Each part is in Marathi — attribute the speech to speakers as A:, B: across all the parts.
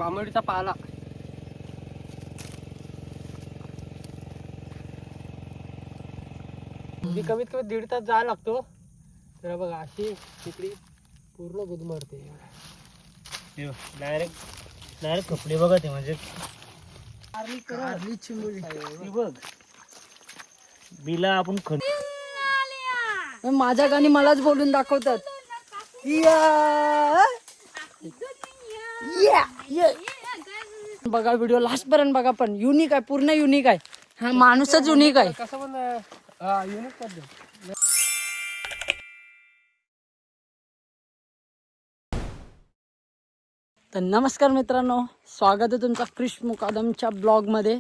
A: बांबडीचा पाला. म्हणजे कमीत कमी 1.5 तास जायला लागतो. तर बघा अशी तिकडे पूर्ण गुदमरते.
B: डायरेक्ट कपडे बघा ते म्हणजे
A: कारली चिंबोरी
B: बघ बिला आपण
A: माझ्या गाणी मलाच बोलून दाखवतात. बघा व्हिडिओ लास्ट पर्यंत बघा, पण युनिक आहे, पूर्ण युनिक आहे. हा माणूसच युनिक आहे. कसं पण युनिक पद्धत. तर नमस्कार मित्रांनो, स्वागत आहे तुमचा क्रिश मुकादमच्या ब्लॉगमध्ये.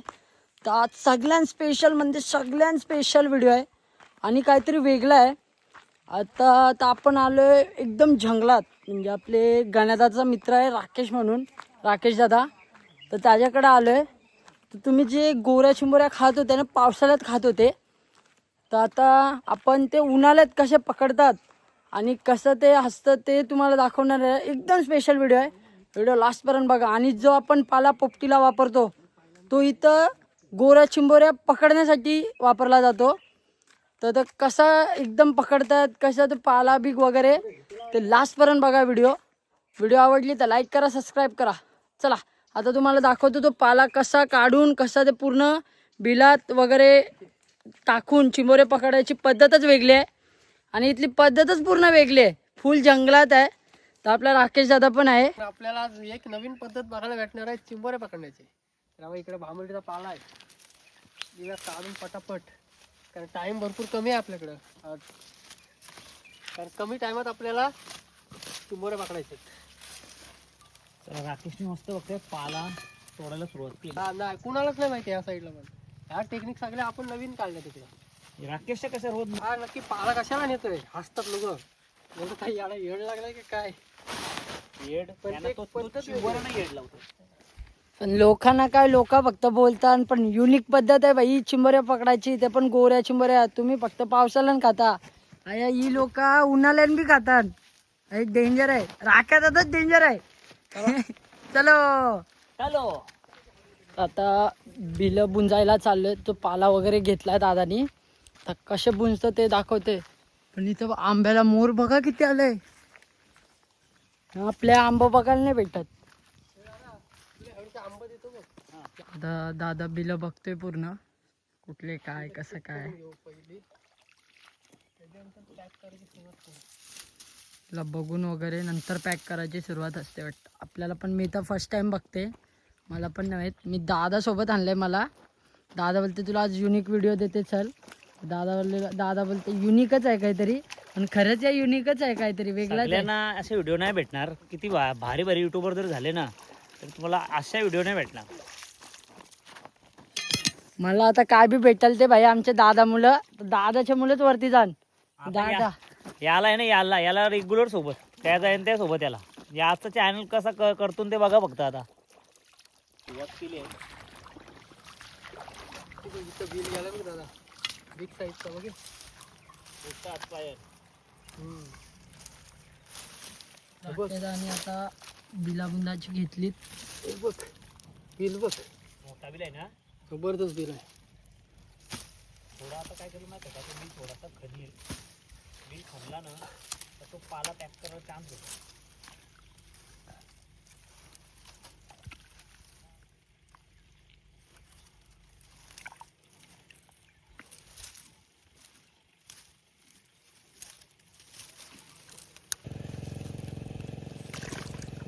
A: तर आज सगळ्यात स्पेशल म्हणजे सगळ्यात स्पेशल व्हिडिओ आहे आणि काहीतरी वेगळं आहे. आता आपण आलो आहे एकदम जंगलात. म्हणजे आपले गणदाचा मित्र आहे राकेश म्हणून, राकेश दादा. तर त्याच्याकडे आलो आहे. तर तुम्ही जे गोऱ्या चिंबोऱ्या खात होते ना, पावसाळ्यात खात होते, तर आता आपण ते उन्हाळ्यात कसे पकडतात आणि कसं ते असतं ते तुम्हाला दाखवणार आहे. एकदम स्पेशल व्हिडिओ आहे. व्हिडिओ लास्टपर्यंत बघा. आणि जो आपण पाला पोपटीला वापरतो तो इथं गोऱ्या चिंबोऱ्या पकडण्यासाठी वापरला जातो. तर कसा एकदम पकडतात, कसं ते पाला बिग वगैरे, ते लास्टपर्यंत बघा व्हिडिओ. व्हिडिओ आवडली तर लाईक करा, सबस्क्राईब करा. चला आता तुम्हाला दाखवतो तो पाला कसा काढून, कसा ते पूर्ण बिलात वगैरे टाकून चिंबोरे पकडायची पद्धतच वेगळी आहे. आणि इथली पद्धतच पूर्ण वेगळी आहे. फुल जंगलात आहे. तर आपला राकेश दादा पण आहे. आपल्याला आज एक नवीन पद्धत बघायला भेटणार आहे चिंबोरे पकडण्याची. तर इकडे भांबडीचा पाला आहे, दिला काढून पटापट, कारण टाइम भरपूर कमी आहे आपल्याकडं. कारण कमी टाइमात आपल्याला चिंबोरे पकडायचे.
B: तर राकेशने मस्त बघतोय पाला तोडायला सुरुवात केली.
A: नाही कुणालाच नाही माहिती या साईडला. पण ह्या टेक्निक सगळ्या आपण नवीन काढल्या तिकडे.
B: राकेशच्या कशा रोज
A: हा नक्की पाला कशाला नेतोय, हसतात लोक. एवढं काही याला येड लागलाय की काय.
B: येड नाही येड लावतो.
A: पण लोकांना काय, लोक फक्त बोलतात. पण युनिक पद्धत आहे बाई चिंबोऱ्या पकडायची, ते पण गोऱ्या चिंबोऱ्या. तुम्ही फक्त पावसाळ्यात खाता, ही लोक उन्हाळ्यात बी खातात. डेंजर आहे, राख्यातच डेंजर आहे. चलो
B: हॅलो.
A: आता बिल बुंजायला चाललोय. तो पाला वगैरे घेतलाय दादानी. तर कसे बुंजतं ते दाखवते. पण इथं आंब्याला मोर बघा किती आलंय. आपल्या आंबा बघायला नाही भेटत. दादा बिल बघतोय पूर्ण, कुठले काय कसं काय. बघून वगैरे नंतर पॅक करायची सुरुवात असते वाटतं आपल्याला. पण मी तर फर्स्ट टाइम बघते, मला पण नाही माहीत. मी दादा सोबत आणलंय मला. दादा बोलते तुला आज युनिक व्हिडिओ देते चल. दादा बोलते युनिकच आहे काहीतरी. पण खरंच या युनिकच आहे काहीतरी वेगळाच आहे.
B: असे व्हिडिओ नाही भेटणार. किती भारी भारी युट्यूबर जर झाले ना, तर तुम्हाला अशा व्हिडिओ नाही भेटणार.
A: मला आता काय बी भेटल ते भाई आमचे दादा मुलं. दादाच्या मुलंच वरती जाण. दादा
B: याला आहे ना, याला रेग्युलर सोबत त्या जाईन त्या सोबत याला. याचं चॅनल कसा करतो ते बघा फक्त. आता सुरुवात केली आहे.
A: बिल गेला बघ दादा, बिग साईजचा बघ. आणि आता बिलाबुंदाची घेतलीत. बघ बिल बघ,
B: मोठा बिल आहे ना,
A: जबरदस्त बिल आहे.
B: थोडा आता काय करू माहिती का, मी थोडासा खणील. बिल खणला ना तर तो पाला पॅक करायला चान्स होतो.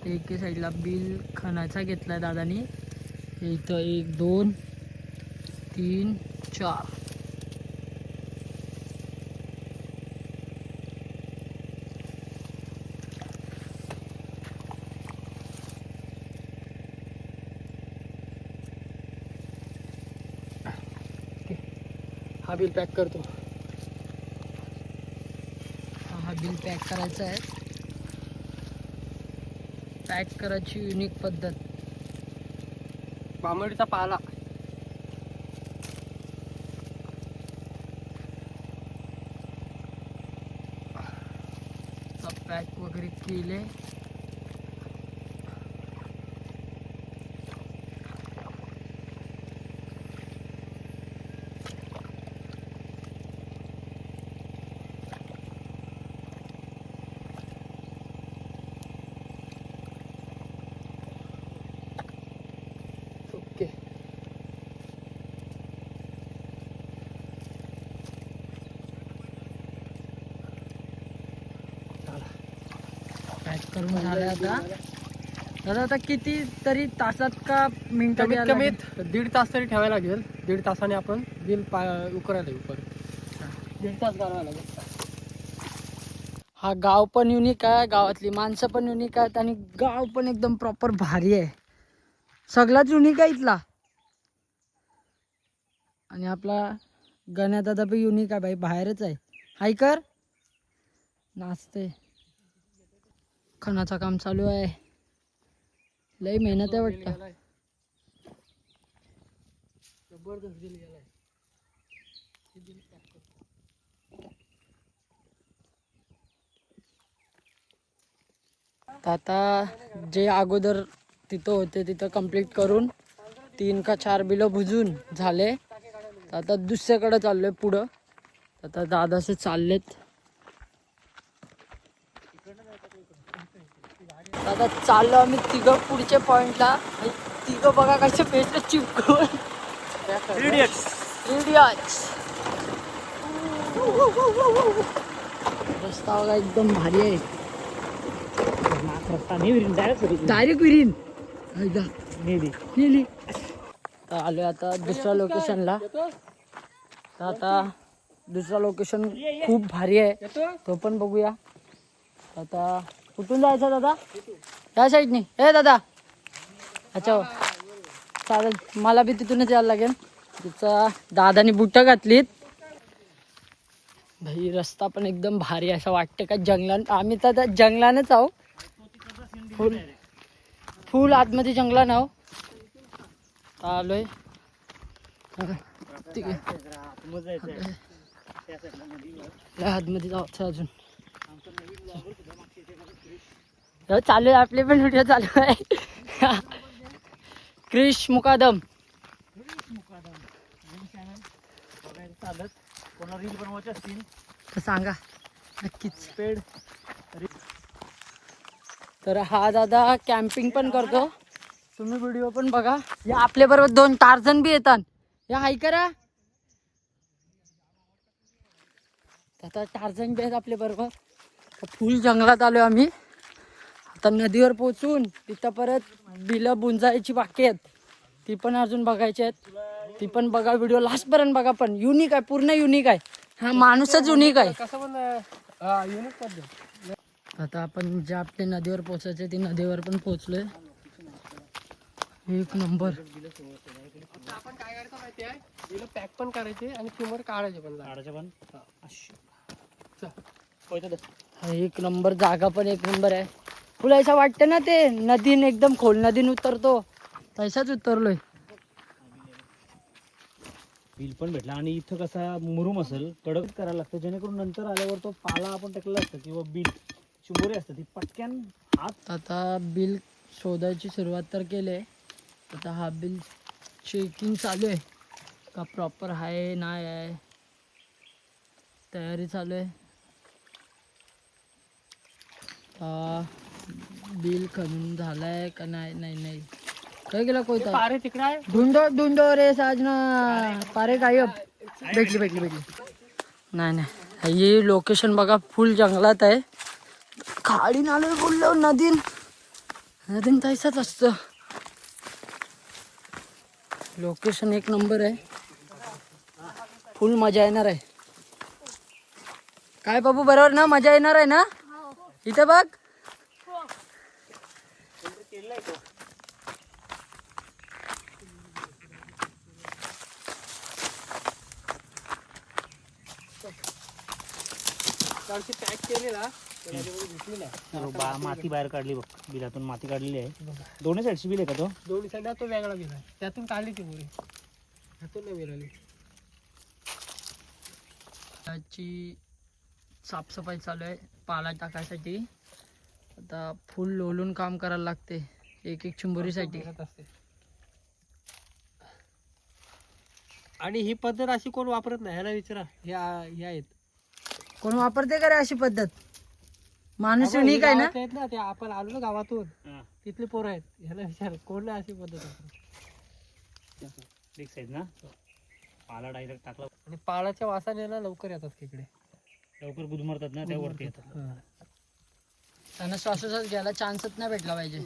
A: एक साईडला बिल खणाचा घेतलाय दादानी. इथं 1 2 3 4. हा बिल पॅक करतो. हा बिल पॅक करायचा आहे. पॅक करायची युनिक पद्धत. बांबडीचा पाला. पॅक वगैरे केले. करून झालंय आता. दादा आता किती तरी तासात का मिनिटात
C: कमीत
A: यायला
C: कमीत
A: लागेल?
C: 1.5 तास तरी ठेवायला लागेल. 1.5 तासाने आपण बिल उकरायला येऊ परत. 1.5 तास घालवायला लागेल.
A: हा गाव पण युनिक आहे, गावातली माणसं पण युनिक आहेत आणि गाव पण एकदम प्रॉपर भारी आहे. सगळाच युनिक आहे इथला. आणि आपला गण्या दादा पण युनिक आहे भाई, बाहेरच आहे. हाय कर नाचते. खणाचं काम चालू आहे. लय मेहनत आहे वाटतं.
C: जबरदस्त बिल गेलाय.
A: तर आता जे अगोदर तिथं होते तिथं कंप्लीट करून 3 का 4 बिलं बुजून झाले. तर आता दुसऱ्याकडे चाललोय पुढं. आता दादाचे चाललेत. आता चाललो आम्ही तिघं पुढच्या पॉइंटला. तिघं बघा कसे पेस्ट चिपकून रस्ता बघा एकदम भारी आहे. डायरेक्ट विरीन नेली. तर आलोय आता दुसऱ्या लोकेशनला. तर आता दुसरा लोकेशन खूप भारी आहे, तो पण बघूया. आता कुठून जायचं दादा? त्या साईडनी. ए दादा, अच्छा चालेल, मला बी तिथूनच यायला लागेल. तिचा दादानी बुटं घातलीत भाई. रस्ता पण एकदम भारी असं वाटतं का जंगलात. आम्ही तर त्या जंगलानच आहो, फुल आतमध्ये जंगलान आहो. आलोय आतमध्ये जायचं अजून. चालू आहे आपले पण व्हिडिओ चालू आहे. क्रिश मुकादम
B: कोणा रील बनवायचे असतील
A: तर सांगा नक्कीच.
B: पेड.
A: तर हा दादा कॅम्पिंग पण करतो, तुम्ही व्हिडिओ पण बघा. या आपल्या बरोबर 2 टार्झन बी येतात. या हाय करा. आता टार्झन बी आहेत आपल्या बरोबर. फुल जंगलात आलोय आम्ही. आता नदीवर पोचून तिथं परत बिलं बुंजायची बाकी आहेत, ती पण अजून बघायची आहेत. ती पण बघा, व्हिडिओ लास्ट पर्यंत बघा. पण युनिक आहे, पूर्ण युनिक आहे. हा माणूसच युनिक आहे.
C: कसं पण युनिक पद्धत.
A: आता आपण ज्या आपल्या नदीवर पोचायचे ती नदीवर पण पोचलोय. एक नंबर.
C: आपण काय करायचं माहिती आहे, बिल पॅक पण करायचे आणि फिमर काढायचे पण.
A: एक नंबर जागा पण एक नंबर आहे. तुला असं वाटतं ना ते नदीन एकदम खोल नदीन उतरतो तसाच उतरलोय.
B: बिल पण भेटला. आणि इथं कसा मुरुम असेल कडक करायला लागतं, जेणेकरून नंतर आल्यावर तो पाला आपण टाकलेला असतं किंवा बिल चिंबोरी असतं ती पटक्यान हात.
A: आता बिल शोधायची सुरुवात तर केली आहे. आता हा बिल चेकिंग चालू आहे का प्रॉपर आहे नाही आहे, तयारी चालू आहे. बिल खणून झालाय का नाही? नाही नाही काय गेला कोयता?
C: पारे तिकडे आहे.
A: ढूंढो रे साजना, पारे गायब. भेटली. नाही नाही, ही लोकेशन बघा फुल जंगलात आहे. खाडी नाले बोललो नदीन तैसाच असतं. लोकेशन एक नंबर आहे, फुल मजा येणार आहे. काय बाबू बरोबर ना? मजा येणार आहे ना इथे बघ.
C: पॅक केलेला
B: माती बाहेर काढली बघ, बिलातून माती काढलेली आहे. दोन्ही साईडची बिल आहे का तो?
C: दोन्ही साईडला तो वेगळा बिल आहे, त्यातून काढली ती मुली, त्यातून नाही मिळाली.
A: त्याची साफसफाई चालू आहे पाला टाकायसाठी. आता फुल लोलून काम करायला लागते एक चिंबोरीसाठी.
C: आणि ही पद्धत अशी कोण वापरत नाही, ह्याला विचारा. ह्या आहेत
A: कोण वापरते का रे अशी पद्धत? माणूस युनिक आहे ना.
C: ना ते आपण आलो ना गावातून, तिथले पोरं आहेत, ह्याला विचार कोण अशी पद्धत
B: आहेत ना. पाला डायरेक्ट टाकला
C: आणि पालाच्या वासाने ना लवकर येतात तिकडे,
B: लवकर गुदमरतात ना, त्यावरती येतात.
A: त्यांना श्वासोश्वास घ्यायला चान्सच नाही भेटला पाहिजे.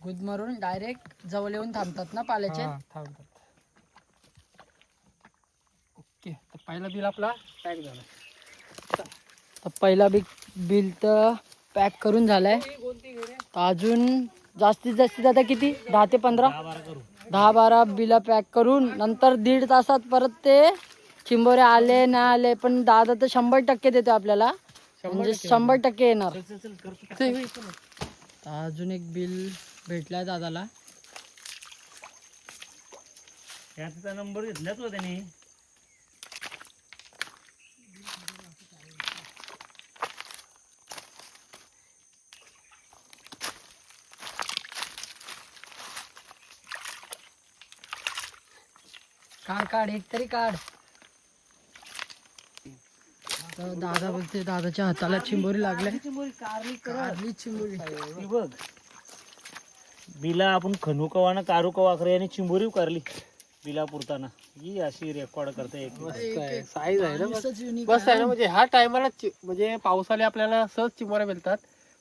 A: गुद मारून डायरेक्ट जवळ येऊन थांबतात ना पाल्याचे.
C: थांबतात. ओके, तर पहिला बिल आपला पॅक झाला.
A: तर पहिला बिल तर पॅक करून झालाय. तर अजून जास्तीत जास्त आता किती 10 ते 15 10-12 बिला पॅक करून नंतर 1.5 तासात परत ते चिंबोरे आले नाही आले पण दादा तर 100% देतो आपल्याला, म्हणजे 100% येणार. तर अजून एक बिल भेटलाय दादाला.
B: त्याचा नंबर घेतलाच होता त्यांनी.
A: काढ एक तरी काढ. तर दादा बोलते दादाच्या हाताला चिंबोरी लागल्या. कारली चिंबोरी.
B: ती बघ बिला आपण खनू कवा ना कारू कवा करे आणि चिंबोरी उकारली बिला पुरताना. ही अशी रेकॉर्ड करते.
C: साईज आहे ना बस आहे ना. म्हणजे ह्या टायमाला म्हणजे पावसाळ्यात आपल्याला सहज चिंबोऱ्या मिळतात,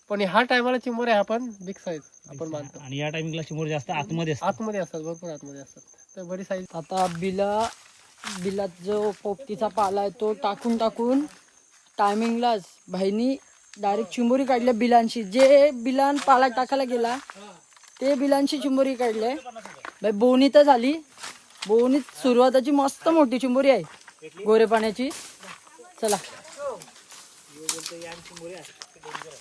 C: पण ह्या टायमाला चिंबोऱ्या ह्या पण बिग साईज आपण मानतो.
B: आणि या टायमिंगला चिंबोरी जास्त आतमध्ये असतात.
C: आतमध्ये असतात, भरपूर आतमध्ये असतात. तर बरी साईज.
A: आता बिलात जो पोपटीचा पाला आहे तो टाकून टायमिंगलाच भाईनी डायरेक्ट चिंबोरी काढल्या बिलांची. जे बिलान पाला टाकायला गेला ते बिलांची चिंबोरी काढले. भाई बोनी तर झाली. बोनीत सुरुवाताची मस्त मोठी चिंबोरी आहे गोरे पाण्याची. चला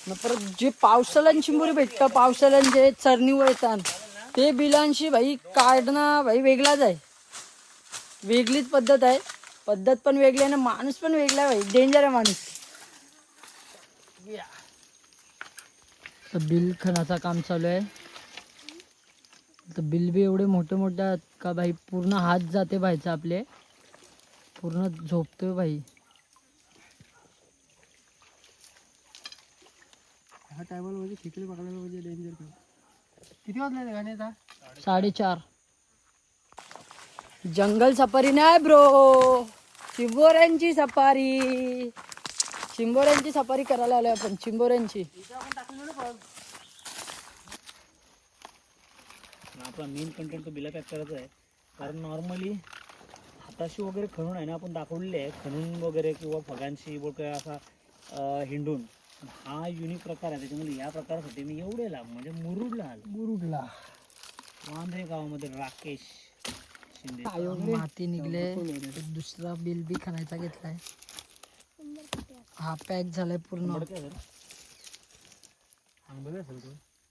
A: मग परत जे पावसाळ्यात चिंबोरी भेटतं, पावसाळ्यात जे चरणीवर येतात ते बिलांशी भाई काढणं भाई वेगळाच आहे. वेगळीच पद्धत आहे. पद्धत पण वेगळी आहे ना माणूस पण वेगळा आहे भाई. डेंजर आहे माणूस. तर बिल खणाचं काम चालू आहे. तर बिल बी एवढे मोठे मोठे आहेत का भाई पूर्ण हात जाते भाईचा आपले. पूर्ण झोपतोय भाई.
C: ह्या टायमाला म्हणजे खेकडे पकडायला म्हणजे डेंजर. किती वाजले गाण्याचा?
A: 4:30. जंगल सफारी नाही ब्रो, चिंबोऱ्यांची सफारी. चिंबोऱ्यांची सफारी करायला आलोय आपण. चिंबोऱ्यांची.
B: आपला मेन कंटेंट तो बिला पॅक करायचा आहे. कारण नॉर्मली हाताशी वगैरे खणून आहे ना आपण दाखवलेले आहे. खणून वगैरे किंवा फगांशी वगैरे असा हिंडून हा युनिक प्रकार आहे. त्याच्यामुळे या प्रकारासाठी मी एवढे लांब म्हणजे मुरुडला वांद्रे गावामध्ये राकेश शिंदे
A: माती निघले. दुसरा बिल बी खणायचा घेतलाय. हा पॅक झालाय पूर्ण.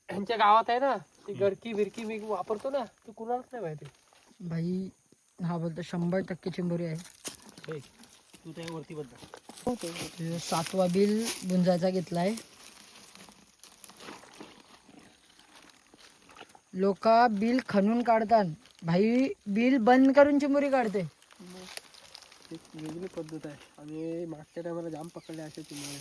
C: त्यांच्या गावात आहे ना ती गडकी बिरकी मी वापरतो ना, ती कुणालाच नाही माहिती
A: भाई. हा बोलतो 100% चिंबोरी आहे.
B: तू त्यावरती बद्दल
A: 7वा बिल गुंजायचा घेतलाय. लोक बिल खणून काढतात भाई. बिल बंद करून चिंबोरी काढते.
C: एक वेगळी पद्धत आहे. आणि मागच्या टायमाला जाम पकडले अशा चिंबोऱ्या.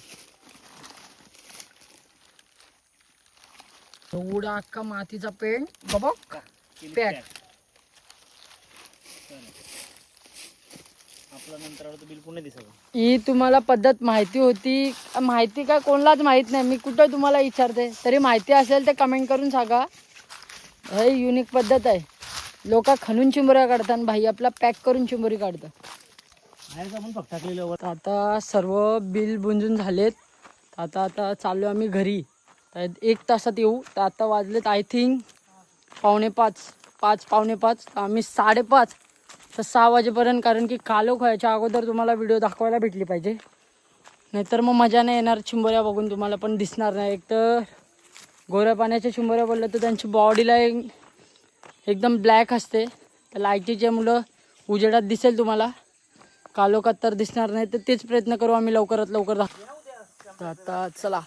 A: एवढा अख्खा मातीचा पेंट बघ पॅक.
B: आपला नंतर बिल पुणे दिसत.
A: ही तुम्हाला पद्धत माहिती होती? माहिती काय कोणालाच माहित नाही. मी कुठं तुम्हाला विचारते तरी माहिती असेल ते कमेंट करून सांगा. हे युनिक पद्धत आहे. लोक खणून चिंबोऱ्या काढतात भाई आपला पॅक करून चिंबोरी काढतात.
B: आपण फक्त टाकलेलं.
A: आता सर्व बिल बुंजून झालेत. आता चाललो आम्ही घरी. तर 1 तासात येऊ. तर आता वाजलेत आय थिंक 5:45. आम्ही 5:30 तर 6 वाजेपर्यंत. कारण की कालोख व्हायच्या अगोदर तुम्हाला व्हिडिओ दाखवायला भेटली पाहिजे. नाहीतर मग मजा नाही येणार. चिंबोऱ्या बघून तुम्हाला पण दिसणार नाही. एक तर गोऱ्या पाण्याच्या चिंबोऱ्या बोललं तर त्यांची बॉडीला एकदम ब्लॅक असते. तर लाईटीचे मुलं उजेडात दिसेल तुम्हाला, कालोखात तर दिसणार नाही. तर तेच प्रयत्न करू आम्ही लवकरात लवकर तर आता चला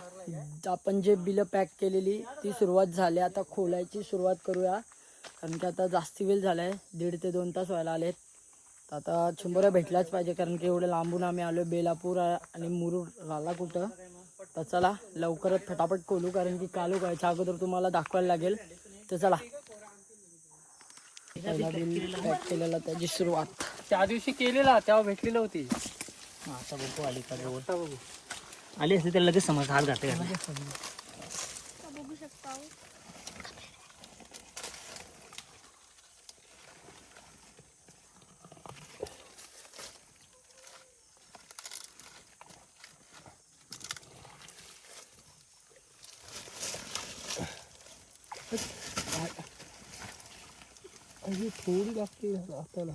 A: आपण जे बिलं पॅक केलेली ती सुरुवात झाली. आता खोलायची सुरुवात करूया. कारण की आता जास्ती वेळ झाला आहे. 1.5 ते 2 तास व्हायला आलेत. तर आता चिंबोऱ्या भेटल्याच पाहिजे. कारण की एवढं लांबून आम्ही आलो. बेलापूर आणि मुरुड राहिला कुठं. तर चला लवकरच फटाफट खोलू. कारण की कालू व्हायच्या अगोदर तुम्हाला दाखवायला लागेल. तर चला पहिला बिल पॅक केलेला त्याची सुरुवात.
C: त्या दिवशी केलेला तेव्हा भेटली नव्हती.
B: आता बघू आली का जवळ.
C: आता बघू.
B: आली असते त्याला लगेच समज हात घातले
D: बघू शकता
C: थोडी लागते हाताला.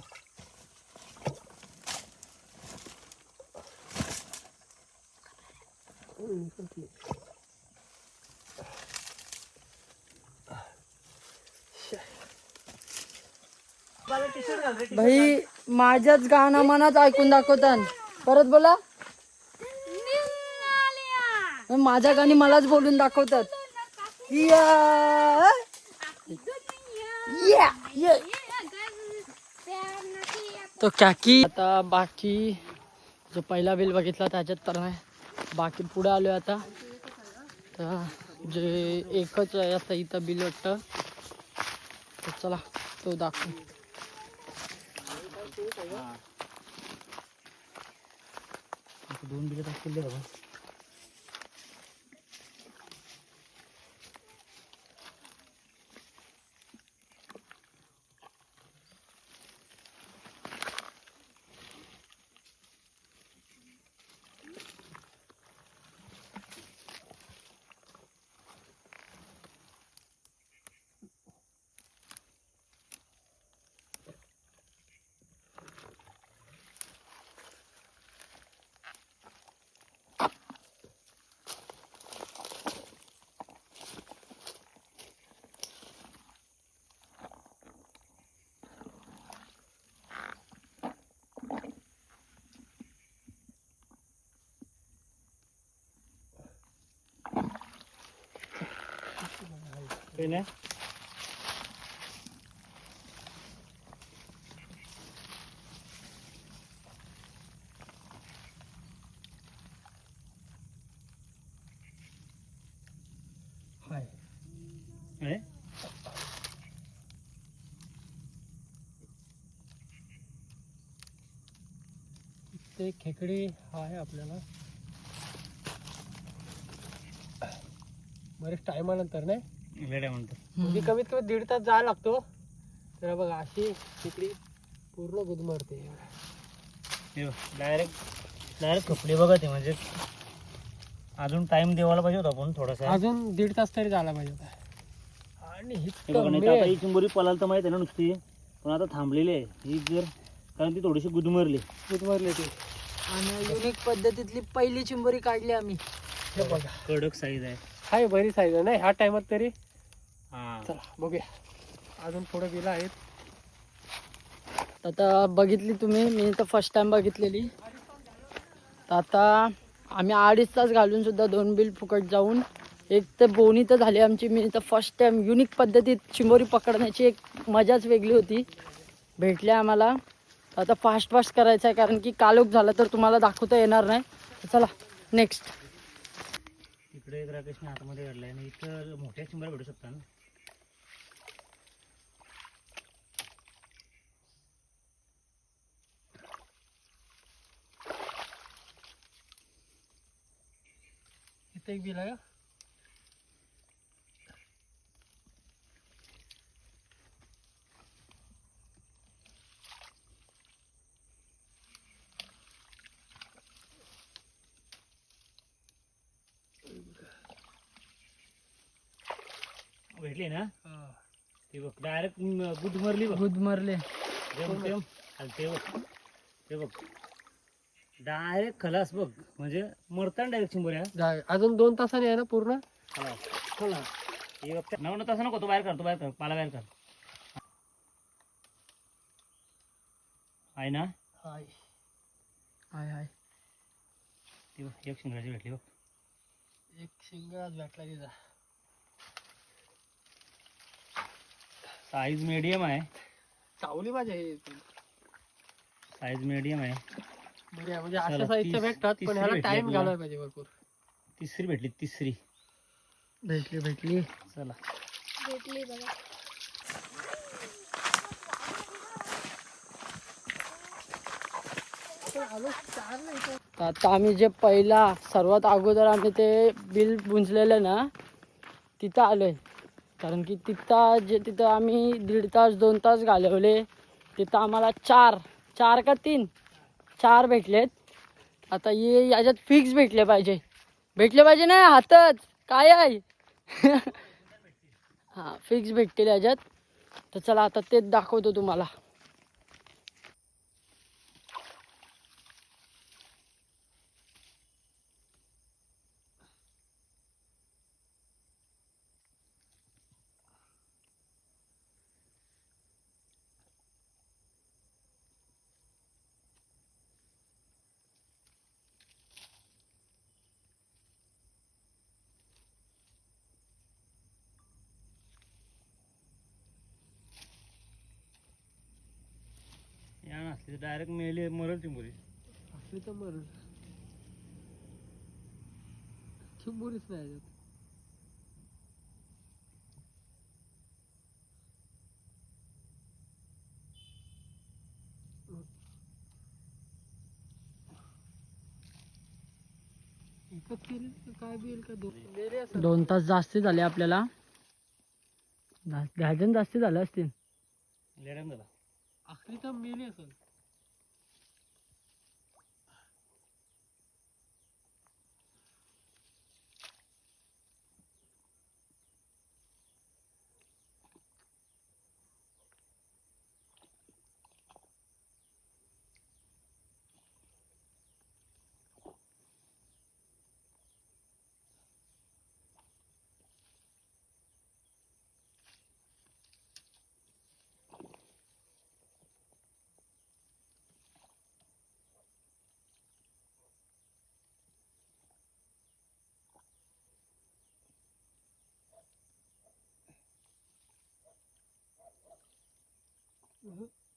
A: भाई माझ्याच गाणं मनात ऐकून दाखवतात. परत बोला. माझ्या गाणी मलाच बोलून दाखवतात. या. या. या. तो काकी आता बाकी जो पहिला बिल बघितला त्याच्यात तर नाही, बाकी पुढे आलोय आता. तर जे एकच आहे आता इथं बिल वाटतं, तर चला तो दाखवू.
B: दोन बिल दाखवले बाबा. नाही हाय.
C: ते खेकडी आहे आपल्याला बरेच टायमानंतर नाही,
B: वेड्या म्हणतो.
C: म्हणजे कमीत कमी 1.5 तास जायला लागतो. तर बघा अशी खेकडी पूर्ण गुदमरते.
B: डायरेक्ट कपडे बघा ते, म्हणजे अजून टाइम द्यायला पाहिजे होता आपण थोडासा.
C: अजून 1.5 तास तरी झाला पाहिजे होता. आणि
B: हे बघा, नाही तर आता ही चिंबोरी पलाल तर माहित आहे ना नुसती, पण आता थांबलेली आहे ही, जर कारण ती थोडीशी गुदमरली
C: ते.
A: आणि युनिक पद्धतीतली पहिली चिंबोरी काढली आम्ही.
C: हे बघा
B: कडक साईज आहे.
C: हाय, बरी साईज आहे नाही ह्या टायमात तरी.
B: हा
C: चला बघूया, अजून थोडं बिलं आहेत.
A: आता बघितली तुम्ही, मी तर फर्स्ट टाइम बघितलेली. तर आता आम्ही 2.5 तास घालून सुद्धा 2 बिल फुकट जाऊन एक तर बोनी तर झाली आमची. मी तर फर्स्ट टाइम युनिक पद्धतीत चिंबोरी पकडण्याची एक मजाच वेगळी होती, भेटल्या आम्हाला. आता फास्ट करायचं आहे, कारण की कालोख झाला तर तुम्हाला दाखवता येणार नाही. तर चला नेक्स्ट.
B: तिकडे एक राकेशने हातामध्ये काढलाय आणि इथं मोठ्या चिंबऱ्या भेटू शकता ना.
C: इथे एक बिल आहे.
B: भेटली ना ते बघ, डायरेक्ट गुदमरली बघ.
A: गुदमरले.
B: ते बघ, ते बघ डायरेक्ट खलास बघ, म्हणजे मरताना डायरेक्ट चिंबोऱ्या.
C: अजून 2 तासाने आहे ना पूर्ण.
B: खलास हे बघ, 9 तास नको, तो बाहेर कर, पाला बाहेर कर. आहे ना.
C: हाय
A: हाय हाय.
B: ती बघ, एक शिंगाची भेटली बघ.
C: एक शिंगाच भेटला तिचा.
B: साईज मीडियम आहे.
C: चावली माझ्या हे.
B: साईज मीडियम आहे.
C: बऱ्या म्हणजे अशा साईजच्या भेटतात, पण ह्याला टाइम घालवायला पाहिजे भरपूर.
B: तिसरी भेटली, तिसरी
A: भेटली.
B: चला
D: भेटली बघा.
A: तर आता आम्ही जे पहिला सर्वात अगोदर आम्ही ते बिल बुंजलेलं ना तिथं आलोय. कारण की तिथं आम्ही 1.5 तास 2 तास घालवले. तिथं आम्हाला चार का 4 भेटलेत. आता याच्यात फिक्स भेटले पाहिजे ना हातच काय आहे. हां फिक्स भेटतील याच्यात. तर चला आता तेच दाखवतो तुम्हाला.
B: या नसली डायरेक्ट मेली मरल चिंबोरी.
C: असली तर मर चिंबोरीच नाही. काय बिल का
A: 2 तास जास्ती झाले आपल्याला. घ्यायचं जास्ती झालं असतील.
B: लेडन झाला.
C: आखरी तर मेली असेल.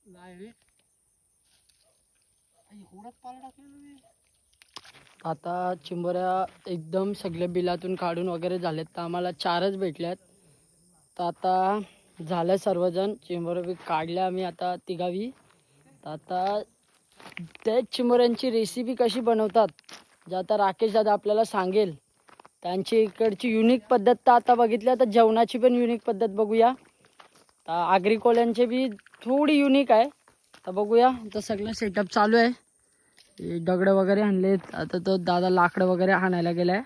C: नाही रे एवढाच पाला टाकलेला.
A: आता चिंबोऱ्या एकदम सगळे बिलातून काढून वगैरे झालेत. तर आम्हाला 4च भेटल्यात. तर आता झालं सर्वजण चिंबोऱ्या बी काढल्या आम्ही आता तिघावी. तर आता त्याच चिंबोऱ्यांची रेसिपी कशी बनवतात जे आता राकेश दादा आपल्याला सांगेल. त्यांची इकडची युनिक पद्धत तर आता बघितल्या. तर जेवणाची पण युनिक पद्धत बघूया. तर आगरी कोल्यांची बी थोडी युनिक आहे. तर बघूया. तर सगळं सेटअप चालू आहे. दगड वगैरे आणलेत. आता तो दादा लाकडं वगैरे आणायला गेलाय.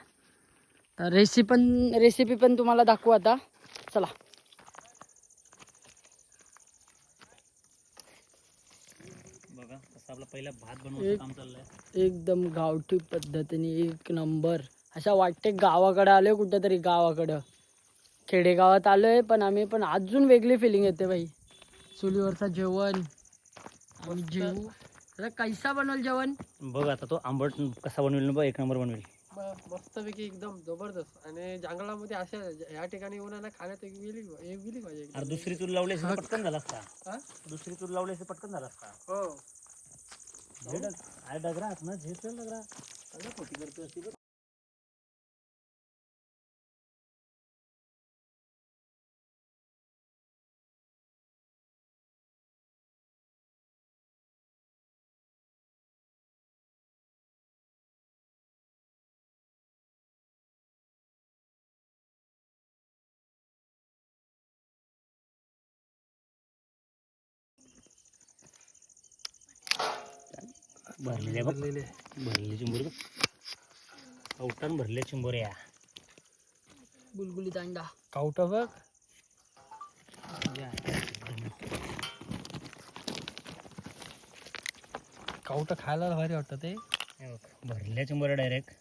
A: तर रेसिपी पण तुम्हाला दाखवू आता. चला.
B: बघा कसं आपला पहिला भात बनवण्याचं काम चाललंय.
A: एकदम गावठी पद्धतीने 1 नंबर. अशा वाटते गावाकडे आलोय कुठेतरी. गावाकडं खेडेगावात आलोय पण आम्ही पण अजून वेगळी फिलिंग येते बाई. चुलीवरचं जेवण आम्ही जेवू. तर कैसा बनवलं जेवण
B: बघ आता तो आंबट कसा बनवेल ना बघ. 1 नंबर बनवेल.
C: मस्तपैकी एकदम जबरदस्त. आणि जंगलामध्ये अशा या ठिकाणी येऊन ना खाण्यात एक वेगळी पाहिजे.
B: अरे दुसरी चूल लावली असती तर पटकन झाला असता. दुसरी चूल लावली असती पटकन झाला असता.
C: हो
B: अरे डगरात ना झेल डगरा सगळं खोटी करतो असती. भरलेले चिंबोरी कवटान भरले चिंबोऱ्या.
A: गुलगुली दांडा
C: कावटा बघ. कावटा खायला भारी वाटतं ते.
B: भरल्या चिंबोऱ्या डायरेक्ट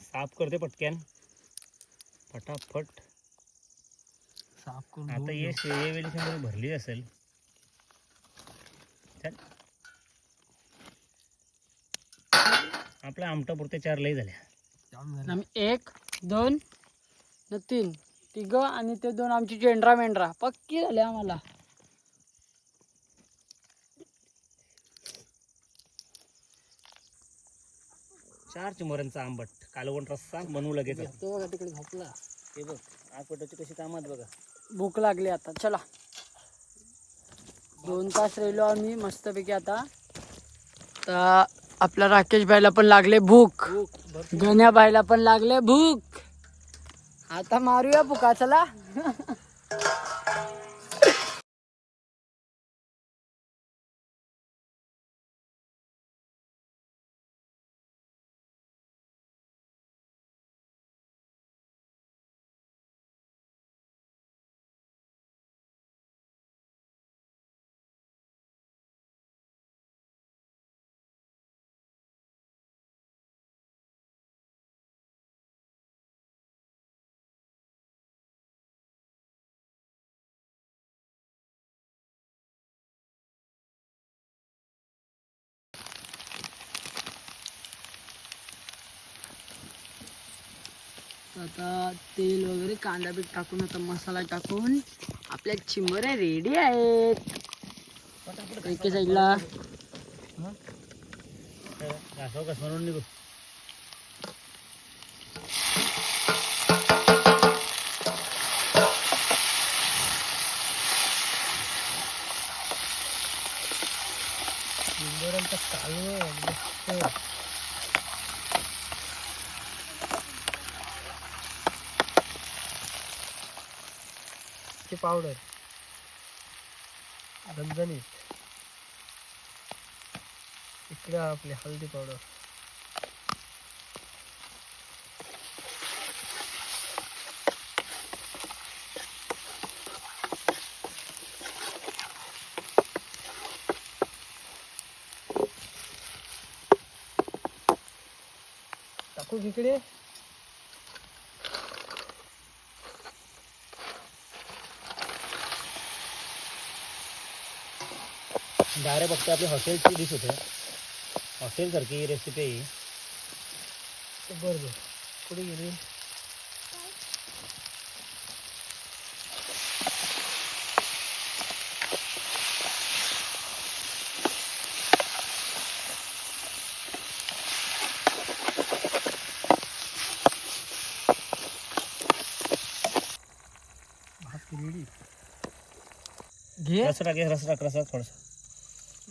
B: साफ करते पटक्यान फटाफट.
C: साफ करून
B: आता ये वेळी चिंबोरी भरली असेल. चल आपल्या आमटापुरते 4 लई झाल्या.
A: आम्ही 1 2 न 3 तिघं आणि ते 2 आमची जेंड्रा मेंढरा पक्की झाले आम्हाला.
B: चार चिंबोऱ्यांचा आंबट कालवण रस्सा बनवू लगेच.
A: तो बघा तिकडे झोपला.
B: हे बघ आग पेटवायची कशी कामात बघा.
A: भूक लागली आता. चला 2 तास राहिलो आम्ही मस्तपैकी. आता आता आपल्या राकेश भाईला पण लागले भूक, गण्या भाईला पण लागले भूक. आता मारूया भुका चला. आता तेल वगैरे कांदा बीट टाकून आता मसाला टाकून आपल्या चिंबोऱ्या रेडी आहेत. एके साईडला
B: घासाव कस म्हणून निघू.
C: पावडर झणझणीत. इकडे आपली हळदी पावडर. टाकू इकडे.
B: डायरेक्ट फक्त आपली हॉटेलची डिश होते. हॉटेलसारखी रेसिपी आहे ही.
C: बरोबर कुठे गेली. भात रेडी.
A: घे
B: रस टाक थोडस.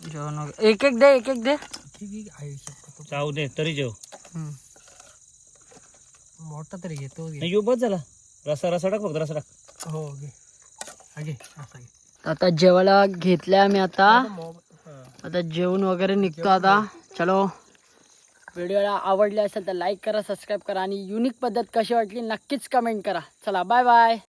A: जेवण वगैरे एक एक दे, एक एक दे.
C: ठीक आहे.
B: चावू दे तरी जेव.
C: मोठा तरी घेतो.
B: नाही येऊ बस झाला. रसा टाक फक्त रसा टाक.
C: हो घे. घे असा घे.
A: आता जेवायला घेतलंय आम्ही. आता जेवण वगैरे निघतो आता. चलो, व्हिडिओला आवडले असेल तर लाईक करा, सबस्क्राईब करा आणि युनिक पद्धत कशी वाटली नक्कीच कमेंट करा. चला बाय बाय.